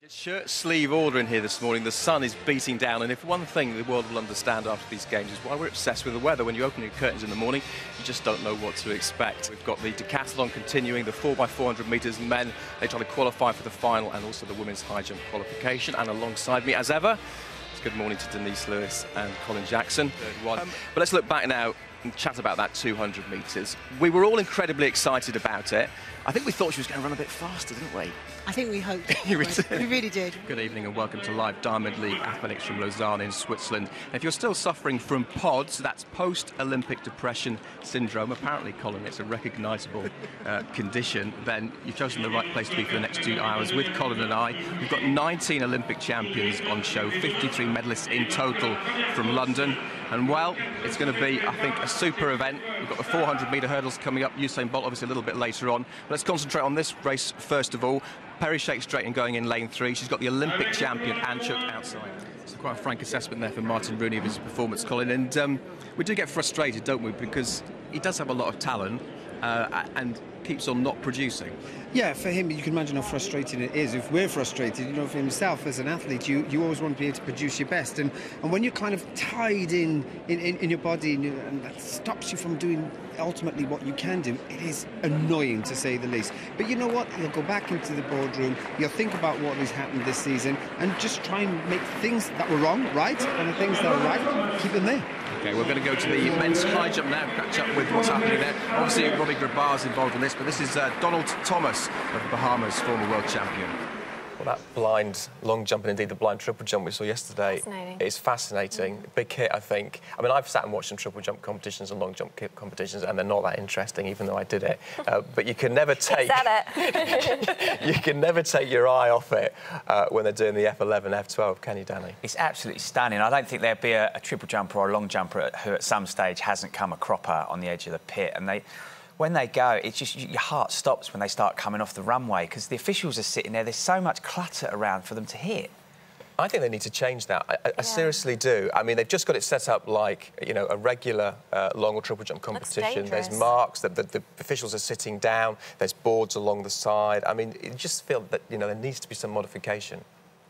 It's shirt sleeve order in here this morning. The sun is beating down, and if one thing the world will understand after these games is why we're obsessed with the weather. When you open your curtains in the morning, you just don't know what to expect. We've got the decathlon continuing, the 4x400 metres men. They try to qualify for the final, and also the women's high jump qualification. And alongside me, as ever, it's good morning to Denise Lewis and Colin Jackson. But let's look back now and chat about that 200 metres. We were all incredibly excited about it. I think we thought she was going to run a bit faster, didn't we? I think we hoped. We really did. Good evening and welcome to live Diamond League athletics from Lausanne in Switzerland. If you're still suffering from PODS, that's post-Olympic depression syndrome, apparently, Colin, it's a recognisable condition, then you've chosen the right place to be for the next 2 hours with Colin and I. We've got 19 Olympic champions on show, 53 medalists in total from London. And, well, it's going to be, I think, a super event. We've got the 400-metre hurdles coming up. Usain Bolt, obviously, a little bit later on. But let's concentrate on this race first of all. Perry Shake straight and going in lane 3. She's got the Olympic champion, Anne Chook, outside. It's quite a frank assessment there for Martin Rooney of his performance, Colin. And we do get frustrated, don't we? Because he does have a lot of talent and keeps on not producing. Yeah, for him, you can imagine how frustrating it is. If we're frustrated, you know, for himself as an athlete, you always want to be able to produce your best. And when you're kind of tied in your body and that stops you from doing ultimately what you can do, it is annoying to say the least. But you know what? You'll go back into the boardroom, you'll think about what has happened this season and just try and make things that were wrong right, and the things that are right, keep them there. OK, we're going to go to the men's high jump now, catch up with what's happening there. Obviously, Robbie Grabar's involved in this, but this is Donald Thomas of the Bahamas, former world champion. Well, that blind long jump and indeed the blind triple jump we saw yesterday is fascinating. Big hit, I think. I mean, I've sat and watched some triple jump competitions and long jump competitions, and they're not that interesting, even though I did it. But you can never take you can never take your eye off it when they're doing the F11, F12, can you, Danny? It's absolutely stunning. I don't think there'd be a triple jumper or a long jumper who at some stage hasn't come a cropper on the edge of the pit, and when they go, it's just your heart stops when they start coming off the runway because the officials are sitting there. There's so much clutter around for them to hit. I think they need to change that. I seriously do. I mean, they've just got it set up like, you know, a regular long or triple jump competition. There's marks that the officials are sitting down. There's boards along the side. I mean, you just feel that, you know, there needs to be some modification.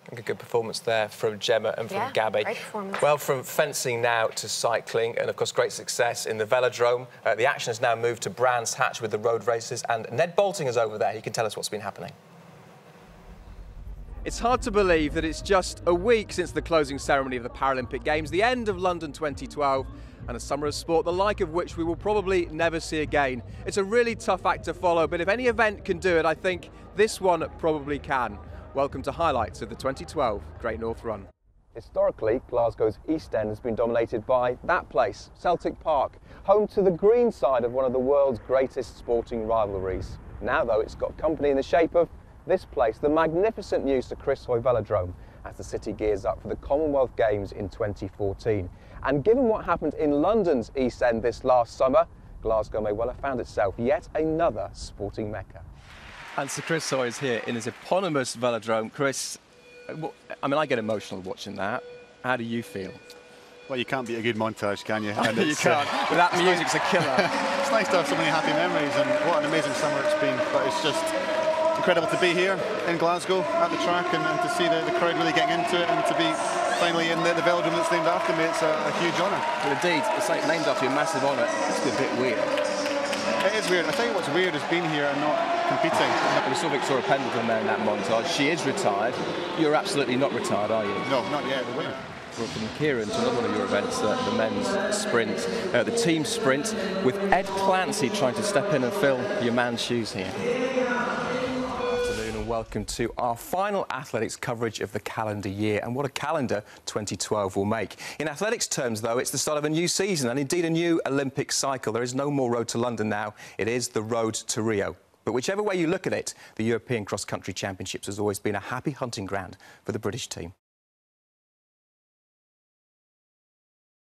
I think a good performance there from Gemma and from Gabby. Great performance. Well, from fencing now to cycling, and of course great success in the velodrome. The action has now moved to Brands Hatch with the road races, and Ned Bolting is over there. He can tell us what's been happening. It's hard to believe that it's just a week since the closing ceremony of the Paralympic Games, the end of London 2012, and a summer of sport, the like of which we will probably never see again. It's a really tough act to follow, but if any event can do it, I think this one probably can. Welcome to highlights of the 2012 Great North Run. Historically, Glasgow's East End has been dominated by that place, Celtic Park, home to the green side of one of the world's greatest sporting rivalries. Now, though, it's got company in the shape of this place, the magnificent new Sir Chris Hoy Velodrome, as the city gears up for the Commonwealth Games in 2014. And given what happened in London's East End this last summer, Glasgow may well have found itself yet another sporting mecca. And Sir Chris Hoy is here in his eponymous velodrome. Chris, I mean, I get emotional watching that. How do you feel? Well, you can't beat a good montage, can you? And you can't. But that music's a killer. It's nice to have so many happy memories, and what an amazing summer it's been. But it's just incredible to be here in Glasgow at the track and to see the crowd really getting into it, and to be finally in the velodrome that's named after me. It's a huge honour. Well, indeed, it's like named after you, a massive honour. It's a bit weird. It is weird. I tell you what's weird is being here and not competing. We saw Victoria Pendleton there in that montage. She is retired. You're absolutely not retired, are you? No, not yet. The winner. We're from Kieran to another one of your events, the men's sprint, the team sprint, with Ed Clancy trying to step in and fill your man's shoes here. Welcome to our final athletics coverage of the calendar year, and what a calendar 2012 will make. In athletics terms, though, it's the start of a new season and indeed a new Olympic cycle. There is no more road to London now, it is the road to Rio. But whichever way you look at it, the European Cross Country Championships has always been a happy hunting ground for the British team.